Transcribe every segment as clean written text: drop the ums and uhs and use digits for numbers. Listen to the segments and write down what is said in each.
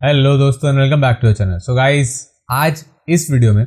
Hello दोस्तों and welcome back to the channel. So guys, आज इस वीडियो में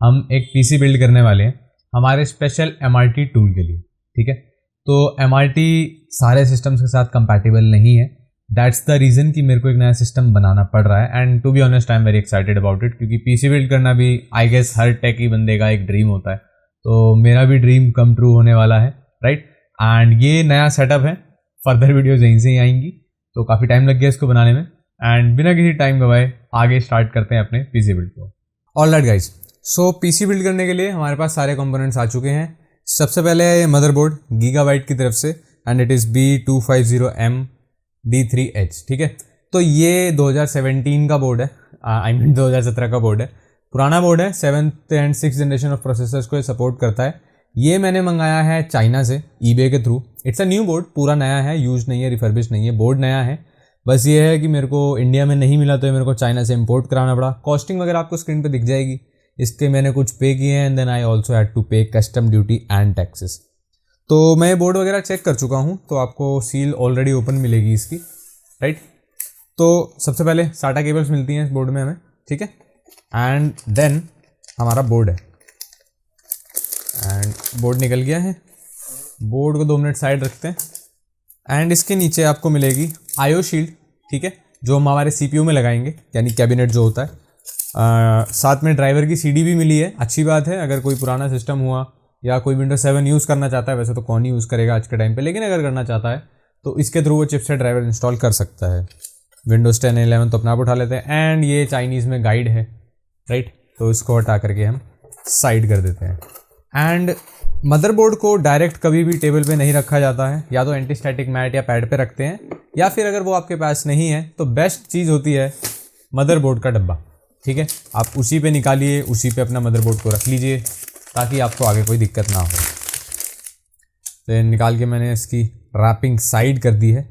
हम एक पीसी बिल्ड करने वाले हैं हमारे स्पेशल एमआरटी टूल के लिए। ठीक है, तो एमआरटी सारे सिस्टम्स के साथ कंपैटिबल नहीं है। दैट्स द रीज़न कि मेरे को एक नया सिस्टम बनाना पड़ रहा है and to be honest I am very excited about it, क्योंकि पीसी बिल्ड करना भी आई गेस हर टेकी बंदे का एक ड्रीम होता है। तो मेरा भी ड्रीम कम ट्रू होने वाला है, राइट। एंड ये नया सेटअप है, फर्दर वीडियोज यहीं से ही आएंगी, तो काफ़ी टाइम लग गया इसको बनाने में। एंड बिना किसी टाइम गवाए आगे स्टार्ट करते हैं अपने पीसी बिल्ड को। Alright guys, so PC build करने के लिए हमारे पास सारे कंपोनेंट्स आ चुके हैं। सबसे पहले है ये मदरबोर्ड गीगाबाइट की तरफ से एंड इट इज़ B250MD3H। ठीक है, तो ये 2017 का बोर्ड है, आई मीन 2017 का बोर्ड है, पुराना बोर्ड है। 7th and 6th generation of processors को ये सपोर्ट करता है। ये मैंने मंगाया है चाइना से ईबे के through. It's a new board, पूरा नया है, यूज नहीं है, रिफर्बिश नहीं है, बोर्ड नया है। बस ये है कि मेरे को इंडिया में नहीं मिला तो मेरे को चाइना से इंपोर्ट कराना पड़ा। कॉस्टिंग वगैरह आपको स्क्रीन पे दिख जाएगी, इसके मैंने कुछ पे किए हैं and then I also had to pay custom duty and taxes. तो मैं बोर्ड वगैरह चेक कर चुका हूँ, तो आपको सील ऑलरेडी ओपन मिलेगी इसकी, राइट। तो सबसे पहले साटा केबल्स मिलती हैं इस बोर्ड में हमें, ठीक है। एंड देन हमारा बोर्ड है एंड बोर्ड निकल गया है। बोर्ड को 2 मिनट साइड रखते हैं एंड इसके नीचे आपको मिलेगी आईओ शील्ड, ठीक है, जो हम हमारे सीपीयू में लगाएंगे, यानी कैबिनेट जो होता है। साथ में ड्राइवर की सीडी भी मिली है, अच्छी बात है। अगर कोई पुराना सिस्टम हुआ या कोई विंडोज 7 यूज़ करना चाहता है, वैसे तो कौन ही यूज़ करेगा आज के टाइम पे, लेकिन अगर करना चाहता है तो इसके थ्रू वो चिपसेट ड्राइवर इंस्टॉल कर सकता है। विंडोज 10 11 तो अपना आप उठा लेते हैं। एंड ये चाइनीज़ में गाइड है, राइट, तो इसको हटा करके हम साइड कर देते हैं। एंड मदरबोर्ड को डायरेक्ट कभी भी टेबल पे नहीं रखा जाता है, या तो एंटी स्टैटिक मैट या पैड पे रखते हैं, या फिर अगर वो आपके पास नहीं है तो बेस्ट चीज़ होती है मदरबोर्ड का डब्बा। ठीक है, आप उसी पे निकालिए, उसी पे अपना मदरबोर्ड को रख लीजिए ताकि आपको आगे कोई दिक्कत ना हो। तो निकाल के मैंने इसकी रैपिंग साइड कर दी है,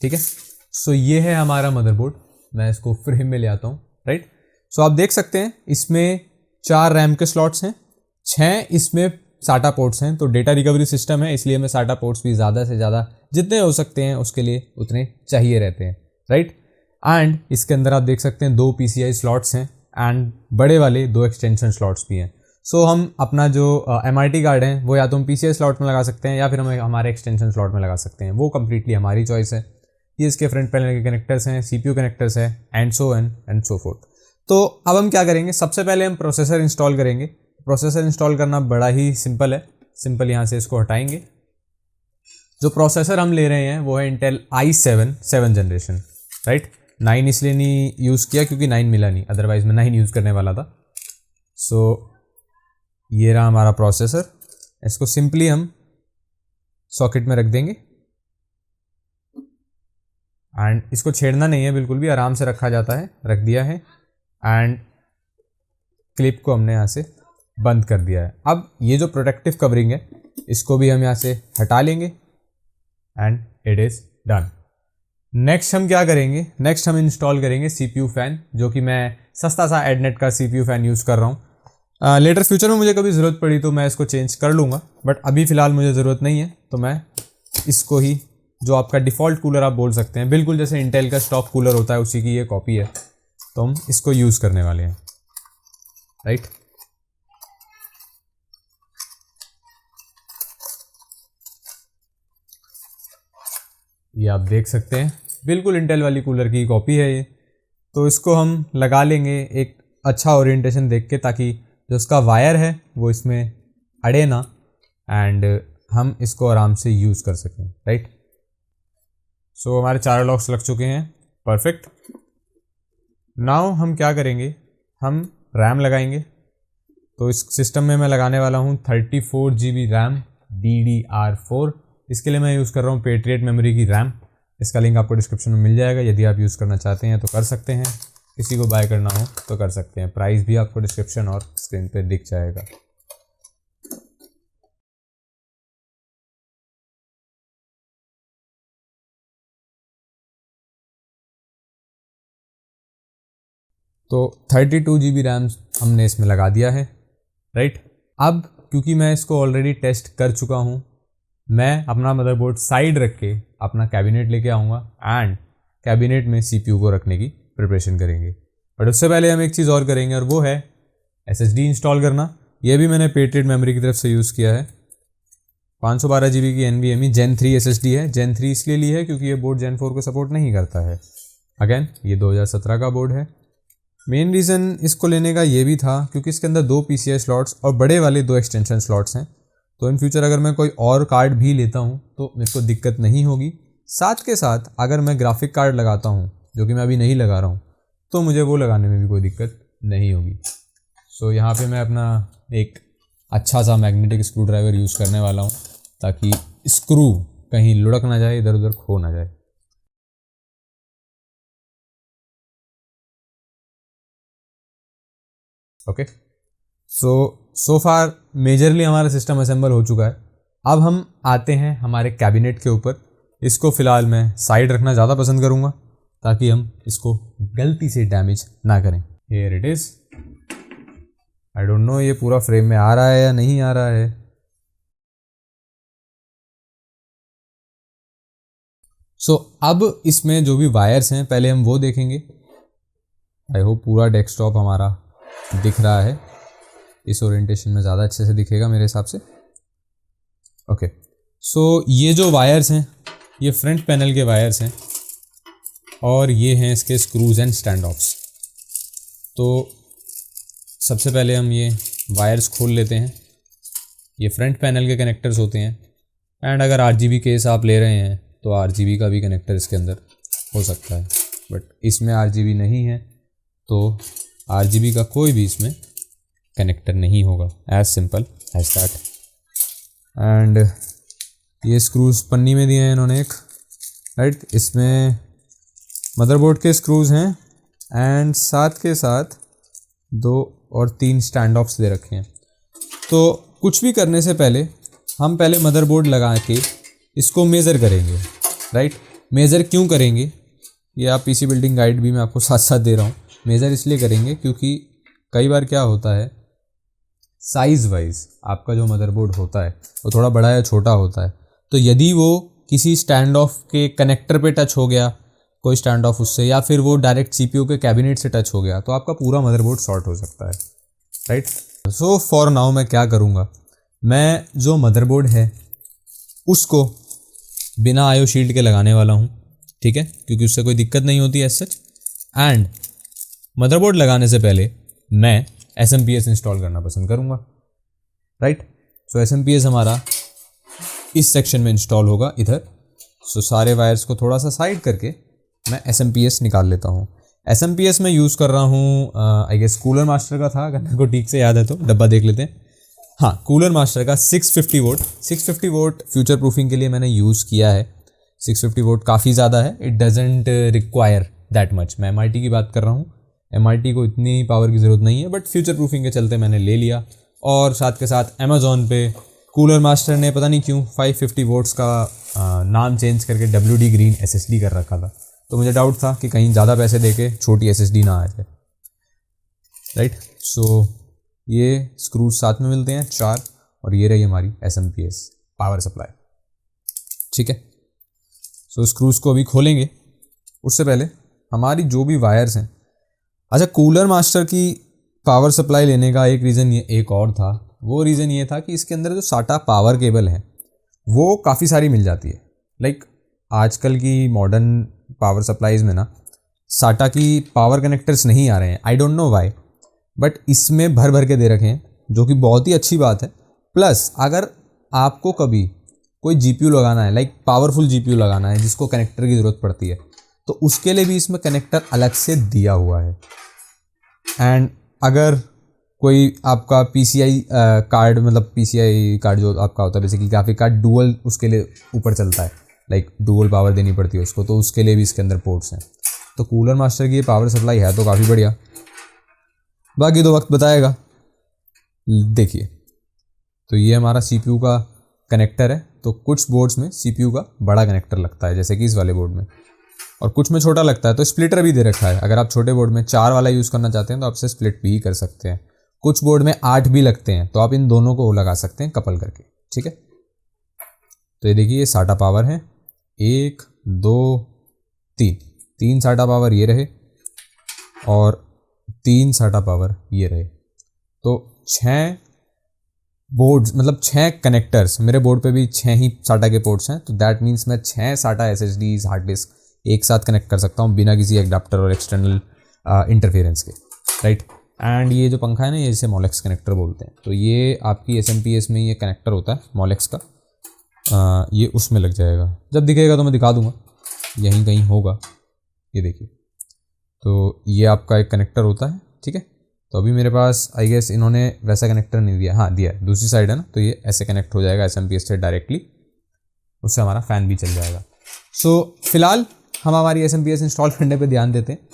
ठीक है। सो ये है हमारा मदरबोर्ड, मैं इसको फ्रेम में ले आता हूँ, राइट। सो आप देख सकते हैं इसमें 4 रैम के स्लॉट्स हैं, 6 इसमें साटा पोर्ट्स हैं। तो डेटा रिकवरी सिस्टम है, इसलिए हमें साटा पोर्ट्स भी ज़्यादा से ज़्यादा जितने हो सकते हैं उसके लिए उतने चाहिए रहते हैं, राइट। एंड इसके अंदर आप देख सकते हैं 2 PCI स्लॉट्स हैं एंड बड़े वाले 2 एक्सटेंशन स्लॉट्स भी हैं। सो हम अपना जो MRT कार्ड है वो या तो हम PCI स्लॉट में लगा सकते हैं या फिर हम हमारे एक्सटेंशन स्लॉट में लगा सकते हैं, वो कम्प्लीटली हमारी चॉइस है। ये इसके फ्रंट पैनल के कनेक्टर्स हैं, CPU कनेक्टर्स है एंड सो फोर्थ। तो अब हम क्या करेंगे, सबसे पहले हम प्रोसेसर इंस्टॉल करेंगे। प्रोसेसर इंस्टॉल करना बड़ा ही सिंपल है, सिंपल यहाँ से इसको हटाएंगे। जो प्रोसेसर हम ले रहे हैं वो है Intel i7 7th generation, right. 9 इसलिए नहीं यूज़ किया क्योंकि 9 मिला नहीं, अदरवाइज मैं 9 यूज़ करने वाला था। सो ये रहा हमारा प्रोसेसर, इसको सिंपली हम सॉकेट में रख देंगे एंड इसको छेड़ना नहीं है बिल्कुल भी, आराम से रखा जाता है। रख दिया है एंड क्लिप को हमने यहाँ से बंद कर दिया है। अब ये जो प्रोटेक्टिव कवरिंग है इसको भी हम यहाँ से हटा लेंगे and it is done. Next हम क्या करेंगे, नेक्स्ट हम इंस्टॉल करेंगे CPU फ़ैन, जो कि मैं सस्ता सा एडनेट का CPU फ़ैन यूज़ कर रहा हूँ। लेटर फ्यूचर में मुझे कभी ज़रूरत पड़ी तो मैं इसको चेंज कर लूँगा, बट अभी फ़िलहाल मुझे ज़रूरत नहीं है। तो मैं इसको ही, जो आपका डिफ़ॉल्ट कूलर आप बोल सकते हैं, बिल्कुल जैसे इंटेल का स्टॉक कूलर होता है उसी की ये कॉपी है, तो हम इसको यूज़ करने वाले हैं, राइट। ये आप देख सकते हैं बिल्कुल इंटेल वाली कूलर की कॉपी है ये। तो इसको हम लगा लेंगे एक अच्छा ओरिएंटेशन देख के, ताकि जो उसका वायर है वो इसमें अड़े ना एंड हम इसको आराम से यूज़ कर सकें, राइट। सो हमारे 4 लॉक्स लग चुके हैं, परफेक्ट। नाउ हम क्या करेंगे, हम रैम लगाएंगे। तो इस सिस्टम में मैं लगाने वाला हूँ 34 GB रैम DDR4। इसके लिए मैं यूज़ कर रहा हूँ पेट्रियट मेमोरी की रैम। इसका लिंक आपको डिस्क्रिप्शन में मिल जाएगा, यदि आप यूज़ करना चाहते हैं तो कर सकते हैं, किसी को बाय करना हो तो कर सकते हैं। प्राइस भी आपको डिस्क्रिप्शन और स्क्रीन पे दिख जाएगा। तो 32 GB रैम हमने इसमें लगा दिया है, राइट। अब क्योंकि मैं इसको ऑलरेडी टेस्ट कर चुका हूँ मैं अपना मदरबोर्ड साइड रख के अपना कैबिनेट लेके आऊँगा एंड कैबिनेट में CPU को रखने की प्रिपरेशन करेंगे। बट उससे पहले हम एक चीज़ और करेंगे और वो है SSD इंस्टॉल करना। ये भी मैंने पेटेड मेमोरी की तरफ से यूज़ किया है। 512 GB की NVMe Gen 3 SSD है। Gen 3 इसलिए ली है क्योंकि ये बोर्ड Gen 4 को सपोर्ट नहीं करता है। अगेन ये 2017 का बोर्ड है। मेन रीज़न इसको लेने का ये भी था क्योंकि इसके अंदर 2 PCI स्लॉट्स और बड़े वाले 2 एक्सटेंशन स्लॉट्स हैं। तो इन फ्यूचर अगर मैं कोई और कार्ड भी लेता हूँ तो मेरे को दिक्कत नहीं होगी। साथ के साथ अगर मैं ग्राफिक कार्ड लगाता हूँ, जो कि मैं अभी नहीं लगा रहा हूँ, तो मुझे वो लगाने में भी कोई दिक्कत नहीं होगी। सो यहाँ पे मैं अपना एक अच्छा सा मैग्नेटिक स्क्रू ड्राइवर यूज़ करने वाला हूँ ताकि स्क्रू कहीं लुढ़क ना जाए, इधर उधर खो ना जाए। ओके, सो फार मेजरली हमारा सिस्टम असेंबल हो चुका है। अब हम आते हैं हमारे कैबिनेट के ऊपर। इसको फ़िलहाल मैं साइड रखना ज़्यादा पसंद करूँगा ताकि हम इसको गलती से डैमेज ना करें। Here it is. I don't know ये पूरा फ्रेम में आ रहा है या नहीं आ रहा है। अब इसमें जो भी वायर्स हैं पहले हम वो देखेंगे। आई होप पूरा डेस्कटॉप हमारा दिख रहा है। इस ओरिएंटेशन में ज़्यादा अच्छे से दिखेगा मेरे हिसाब से। ओके, ये जो वायर्स हैं ये फ्रंट पैनल के वायर्स हैं और ये हैं इसके स्क्रूज एंड स्टैंड ऑफ्स। तो सबसे पहले हम ये वायर्स खोल लेते हैं। ये फ्रंट पैनल के कनेक्टर्स होते हैं एंड अगर RGB केस आप ले रहे हैं तो RGB का भी कनेक्टर इसके अंदर हो सकता है, बट इसमें RGB नहीं है तो RGB का कोई भी इसमें कनेक्टर नहीं होगा। As simple as that. And ये स्क्रूज पन्नी में दिए हैं इन्होंने एक, राइट। इसमें मदरबोर्ड के स्क्रूज हैं एंड साथ के साथ 2 और 3 स्टैंड ऑफ्स दे रखे हैं। तो कुछ भी करने से पहले हम पहले मदरबोर्ड लगा के इसको मेज़र करेंगे, राइट। मेज़र क्यों करेंगे ये आप PC बिल्डिंग गाइड भी मैं आपको साथ साथ दे रहा हूँ। मेज़र इसलिए करेंगे क्योंकि कई बार क्या होता है, साइज़ वाइज आपका जो मदरबोर्ड होता है वो थोड़ा बड़ा या छोटा होता है। तो यदि वो किसी स्टैंड ऑफ के कनेक्टर पे टच हो गया, कोई स्टैंड ऑफ उससे, या फिर वो डायरेक्ट CPU के कैबिनेट से टच हो गया, तो आपका पूरा मदरबोर्ड शॉर्ट हो सकता है, राइट। सो फॉर नाउ मैं क्या करूँगा, मैं जो मदरबोर्ड है उसको बिना IO शील्ड के लगाने वाला हूँ, ठीक है, क्योंकि उससे कोई दिक्कत नहीं होती एज सच। एंड मदरबोर्ड लगाने से पहले मैं SMPS इंस्टॉल करना पसंद करूँगा, राइट। सो SMPS हमारा इस सेक्शन में इंस्टॉल होगा इधर। सो सारे वायर्स को थोड़ा सा साइड करके मैं SMPS निकाल लेता हूँ। SMPS में यूज़ कर रहा हूँ आई गेस कूलर मास्टर का था, अगर मेरे को ठीक से याद है तो डब्बा देख लेते हैं। हाँ, कूलर मास्टर का 650 वोल्ट फ्यूचर प्रूफिंग के लिए मैंने यूज़ किया है। 650 वोल्ट काफ़ी ज़्यादा है, it doesn't require that much. मैं MIT की बात कर रहा हूँ, MIT को इतनी पावर की ज़रूरत नहीं है, बट फ्यूचर प्रूफिंग के चलते मैंने ले लिया। और साथ के साथ अमेज़ॉन पे कूलर मास्टर ने पता नहीं क्यों 550 वोल्ट्स का नाम चेंज करके WD ग्रीन SSD कर रखा था, तो मुझे डाउट था कि कहीं ज़्यादा पैसे देके छोटी SSD ना आ जाए, राइट। सो ये स्क्रूज साथ में मिलते हैं 4, और ये रही हमारी SMPS पावर सप्लाई, ठीक है। सो स्क्रूज को अभी खोलेंगे। उससे पहले हमारी जो भी वायर्स हैं, अच्छा, कूलर मास्टर की पावर सप्लाई लेने का एक रीज़न ये एक और था। वो रीज़न ये था कि इसके अंदर जो SATA पावर केबल है वो काफ़ी सारी मिल जाती है। लाइक आजकल की मॉडर्न पावर सप्लाईज में ना SATA की पावर कनेक्टर्स नहीं आ रहे हैं, I don't know why, but इसमें भर भर के दे रखे हैं, जो कि बहुत ही अच्छी बात है। प्लस अगर आपको कभी कोई GPU लगाना है, लाइक पावरफुल GPU लगाना है जिसको कनेक्टर की ज़रूरत पड़ती है, तो उसके लिए भी इसमें कनेक्टर अलग से दिया हुआ है। एंड अगर कोई आपका PCI कार्ड, मतलब PCI कार्ड जो आपका होता है बेसिकली ग्राफिक कार्ड, डुअल उसके लिए ऊपर चलता है, लाइक डुअल पावर देनी पड़ती है उसको, तो उसके लिए भी इसके अंदर पोर्ट्स हैं। तो कूलर मास्टर की ये पावर सप्लाई है तो काफ़ी बढ़िया, बाकी तो वक्त बताएगा। देखिए, तो ये हमारा CPU का कनेक्टर है। तो कुछ बोर्ड्स में CPU का बड़ा कनेक्टर लगता है, जैसे कि इस वाले बोर्ड में, और कुछ में छोटा लगता है, तो स्प्लिटर भी दे रखा है। अगर आप छोटे बोर्ड में 4 वाला यूज़ करना चाहते हैं तो आप इसे स्प्लिट भी कर सकते हैं। कुछ बोर्ड में 8 भी लगते हैं, तो आप इन दोनों को लगा सकते हैं कपल करके, ठीक है। तो ये देखिए ये साटा पावर है, 1 2 3 साटा पावर ये रहे और 3 साटा पावर ये रहे। तो 6 बोर्ड्स मतलब 6 कनेक्टर्स, मेरे बोर्ड पे भी 6 ही साटा के पोर्ट्स हैं, तो दैट मीन्स मैं 6 साटा SSDs हार्ड डिस्क एक साथ कनेक्ट कर सकता हूँ बिना किसी एडाप्टर और एक्सटर्नल इंटरफेरेंस के, राइट। एंड ये जो पंखा है ना, ये इसे मोलेक्स कनेक्टर बोलते हैं। तो ये आपकी SMPS में ये कनेक्टर होता है मोलेक्स का, ये उसमें लग जाएगा। जब दिखेगा तो मैं दिखा दूंगा, यहीं कहीं होगा, ये देखिए। तो ये आपका एक कनेक्टर होता है, ठीक है। तो अभी मेरे पास आई गेस इन्होंने वैसा कनेक्टर नहीं दिया, हाँ दिया है, दूसरी साइड है ना, तो ये ऐसे कनेक्ट हो जाएगा SMPS से डायरेक्टली, उससे हमारा फ़ैन भी चल जाएगा। सो फिलहाल हम हमारी SMPS इंस्टॉल करने पे ध्यान देते हैं।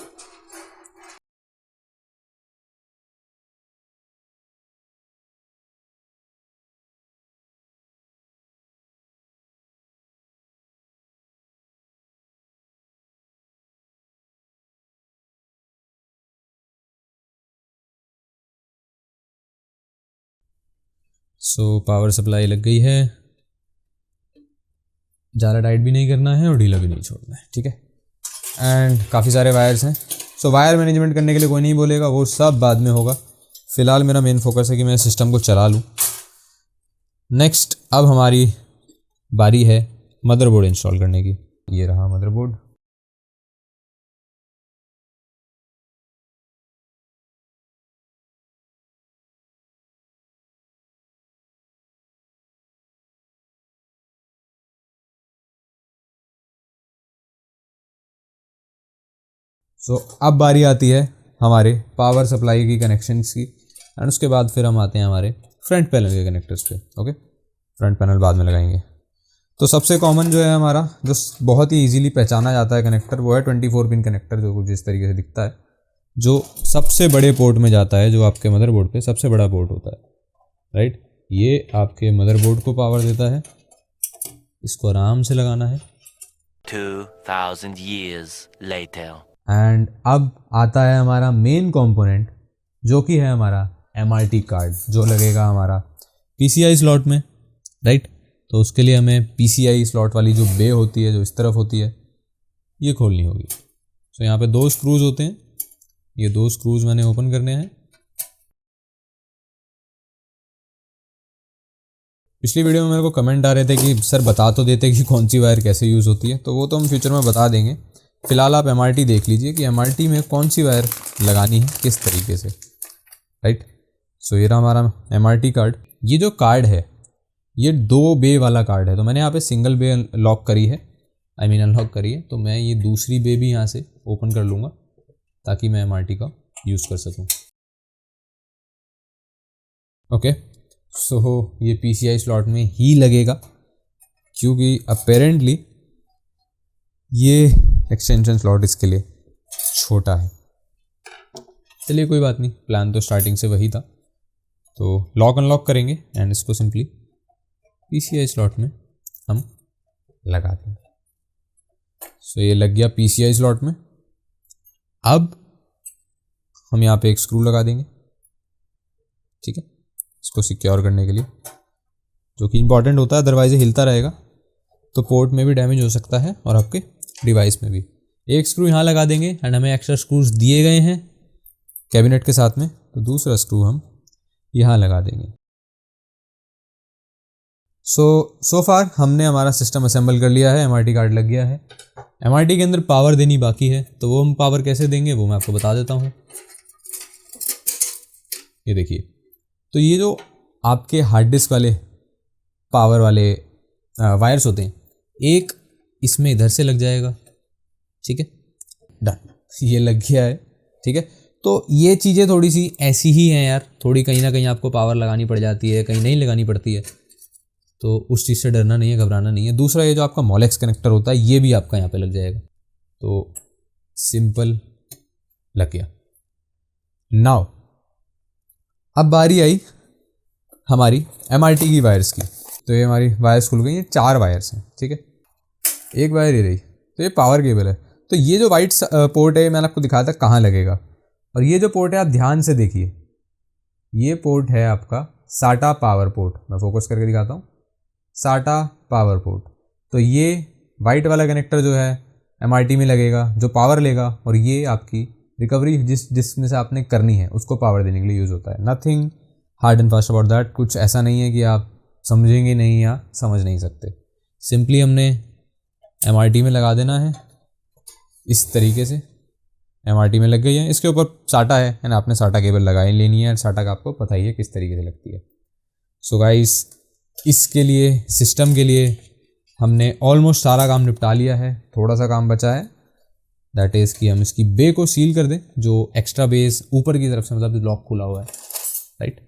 सो पावर सप्लाई लग गई है, ज़्यादा टाइट भी नहीं करना है और ढीला भी नहीं छोड़ना है, ठीक है। एंड काफ़ी सारे वायर्स हैं। सो वायर मैनेजमेंट करने के लिए कोई नहीं बोलेगा, वो सब बाद में होगा। फ़िलहाल मेरा मेन फोकस है कि मैं सिस्टम को चला लूँ। नेक्स्ट अब हमारी बारी है मदरबोर्ड इंस्टॉल करने की। ये रहा मदरबोर्ड। सो अब बारी आती है हमारे पावर सप्लाई की कनेक्शंस की, एंड उसके बाद फिर हम आते हैं हमारे फ्रंट पैनल के कनेक्टर्स पे। ओके, फ्रंट पैनल बाद में लगाएंगे। तो सबसे कॉमन जो है हमारा, जो बहुत ही इजीली पहचाना जाता है कनेक्टर, वो है 24 पिन कनेक्टर, जो कुछ इस तरीके से दिखता है, जो सबसे बड़े पोर्ट में जाता है, जो आपके मदरबोर्ड पे सबसे बड़ा पोर्ट होता है, राइट। ये आपके मदरबोर्ड को पावर देता है, इसको आराम से लगाना है। 2000 years later. एंड अब आता है हमारा मेन कंपोनेंट, जो कि है हमारा MRT कार्ड, जो लगेगा हमारा PCI स्लॉट में, राइट। तो उसके लिए हमें PCI स्लॉट वाली जो बे होती है, जो इस तरफ होती है, ये खोलनी होगी। तो यहाँ पे 2 स्क्रूज होते हैं, ये 2 स्क्रूज मैंने ओपन करने हैं। पिछली वीडियो में मेरे को कमेंट आ रहे थे कि सर बता तो देते कि कौन सी वायर कैसे यूज़ होती है, तो वो तो हम फ्यूचर में बता देंगे। फिलहाल आप MRT देख लीजिए कि MRT में कौन सी वायर लगानी है किस तरीके से, राइट। सो ये रहा हमारा MRT कार्ड। ये जो कार्ड है ये 2 बे वाला कार्ड है, तो मैंने यहाँ पे सिंगल बे लॉक करी है, अनलॉक करी है। तो मैं ये दूसरी बे भी यहाँ से ओपन कर लूँगा ताकि मैं MRT का यूज़ कर सकूँ। ओके, सो ये PCI स्लॉट में ही लगेगा, क्योंकि अपेरेंटली ये एक्सटेंशन स्लॉट इसके लिए छोटा है। चलिए कोई बात नहीं, प्लान तो स्टार्टिंग से वही था। तो लॉक अनलॉक करेंगे एंड इसको सिंपली PCI स्लॉट में हम लगा देंगे। सो ये लग गया PCI स्लॉट में। अब हम यहाँ पे एक स्क्रू लगा देंगे, ठीक है, इसको सिक्योर करने के लिए, जो कि इंपॉर्टेंट होता है, अदरवाइज हिलता रहेगा तो पोर्ट में भी डैमेज हो सकता है और आपके डिवाइस में भी। एक स्क्रू यहाँ लगा देंगे एंड हमें एक्स्ट्रा स्क्रूज दिए गए हैं कैबिनेट के साथ में, तो दूसरा स्क्रू हम यहाँ लगा देंगे। सो फार हमने हमारा सिस्टम असेंबल कर लिया है, MRT कार्ड लग गया है। MRT के अंदर पावर देनी बाकी है, तो वो हम पावर कैसे देंगे वो मैं आपको बता देता हूँ। ये देखिए, तो ये जो आपके हार्ड डिस्क वाले पावर वाले वायर्स होते हैं, एक इसमें इधर से लग जाएगा, ठीक है, डन, ये लग गया है, ठीक है। तो ये चीज़ें थोड़ी सी ऐसी ही हैं यार, थोड़ी कहीं ना कहीं आपको पावर लगानी पड़ जाती है, कहीं नहीं लगानी पड़ती है, तो उस चीज़ से डरना नहीं है, घबराना नहीं है। दूसरा ये जो आपका मोलेक्स कनेक्टर होता है, ये भी आपका यहाँ पे लग जाएगा, तो सिंपल लग गया। नाउ अब बारी आई हमारी MRT की वायर्स की। तो ये हमारी वायर्स खुल गई, ये 4 वायर्स हैं, ठीक है, एक वायर ये रही, तो ये पावर केबल है। तो ये जो वाइट पोर्ट है मैंने आपको दिखाया था कहाँ लगेगा, और ये जो पोर्ट है आप ध्यान से देखिए, ये पोर्ट है आपका साटा पावर पोर्ट। मैं फोकस करके दिखाता हूँ, SATA पावर पोर्ट। तो ये वाइट वाला कनेक्टर जो है MRT में लगेगा, जो पावर लेगा, और ये आपकी रिकवरी जिसमें से आपने करनी है उसको पावर देने के लिए यूज़ होता है। Nothing hard and fast about that. कुछ ऐसा नहीं है कि आप समझेंगे नहीं या समझ नहीं सकते। सिंपली हमने MRT में लगा देना है इस तरीके से। MRT में लग गई है, इसके ऊपर SATA है एंड आपने SATA केबल लगा ही लेनी है। SATA का आपको पता ही है किस तरीके से लगती है। सो गाइस, इसके लिए सिस्टम के लिए हमने ऑलमोस्ट सारा काम निपटा लिया है। थोड़ा सा काम बचा है, दैट इज़ कि हम इसकी बे को सील कर दें, जो एक्स्ट्रा बेस ऊपर की तरफ से, मतलब लॉक खुला हुआ है, right.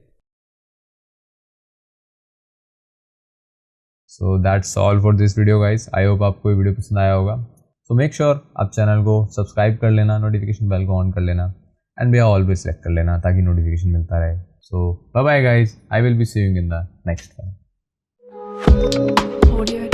So that's all for this video guys. I hope आपको ये वीडियो पसंद आया होगा। सो मेक श्योर आप चैनल को सब्सक्राइब कर लेना, नोटिफिकेशन बेल को ऑन कर लेना एंड बेल ऑलवेज सेलेक्ट कर लेना ताकि नोटिफिकेशन मिलता रहे। So bye bye guys, I will be seeing in the next one. Audio